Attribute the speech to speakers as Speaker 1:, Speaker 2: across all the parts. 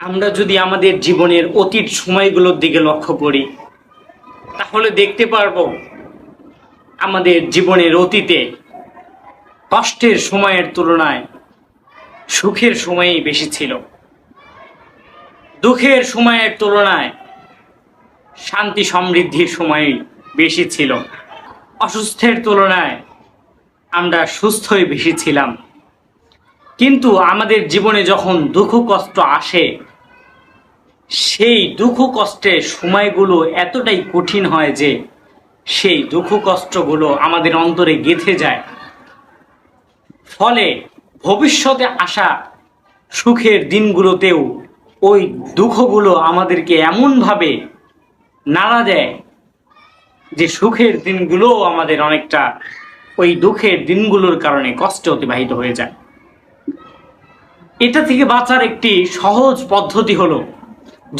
Speaker 1: আমরা যদি আমাদের জীবনের অতীত সময়গুলোর দিকে লক্ষ্য করি তাহলে দেখতে পারবো আমাদের জীবনের অতীতে কষ্টের সময়ের তুলনায় সুখের সময়ই বেশি ছিল। দুঃখের সময়ের তুলনায় শান্তি সমৃদ্ধির সময়ই বেশি ছিল। অসুস্থের তুলনায় আমরা সুস্থই বেশি ছিলাম। কিন্তু আমাদের জীবনে যখন দুঃখ কষ্ট আসে, সেই দুঃখ কষ্টের সময়গুলো এতটাই কঠিন হয় যে সেই দুঃখ কষ্টগুলো আমাদের অন্তরে গেঁথে যায়। ফলে ভবিষ্যতে আসা সুখের দিনগুলোতেও ওই দুঃখগুলো আমাদেরকে এমনভাবে নাড়া দেয় যে সুখের দিনগুলোও আমাদের অনেকটা ওই দুঃখের দিনগুলোর কারণে কষ্টে অতিবাহিত হয়ে যায়। এটা থেকে বাঁচার একটি সহজ পদ্ধতি হলো,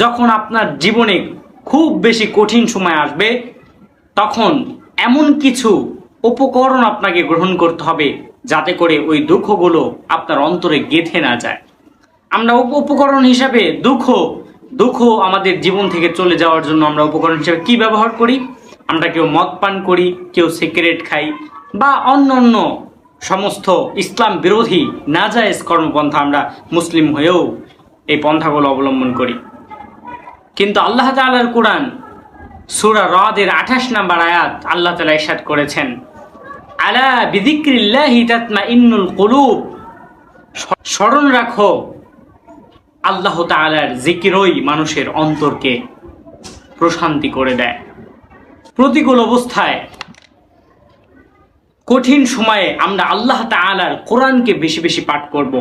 Speaker 1: যখন আপনার জীবনে খুব বেশি কঠিন সময় আসবে তখন এমন কিছু উপকরণ আপনাকে গ্রহণ করতে হবে যাতে করে ওই দুঃখগুলো আপনার অন্তরে গেঁথে না যায়। আমরা উপকরণ হিসাবে দুঃখ আমাদের জীবন থেকে চলে যাওয়ার জন্য আমরা উপকরণ হিসাবে কি ব্যবহার করি? আমরা কেউ মদ পান করি, কেউ সিগারেট খাই, বা অন্য সমস্ত ইসলাম বিরোধী নাজায়েজ কর্মপন্থা আমরা মুসলিম হয়েও এই পন্থাগুলো অবলম্বন করি। কিন্তু আল্লাহ তাআলার কোরআন সূরা রাদের 28 নম্বর আয়াত আল্লাহ তাআলা ইরশাদ করেছেন, আলা বিযিক্রিল্লাহি তাতমাইন্নুল কুলুব, স্মরণ রাখো আল্লাহ তাআলার জিকিরই মানুষের অন্তরকে প্রশান্তি করে দেয়। প্রতিকূল অবস্থায়, কঠিন সময়ে আমরা আল্লাহ তাআলার কোরআনকে বেশি বেশি পাঠ করব।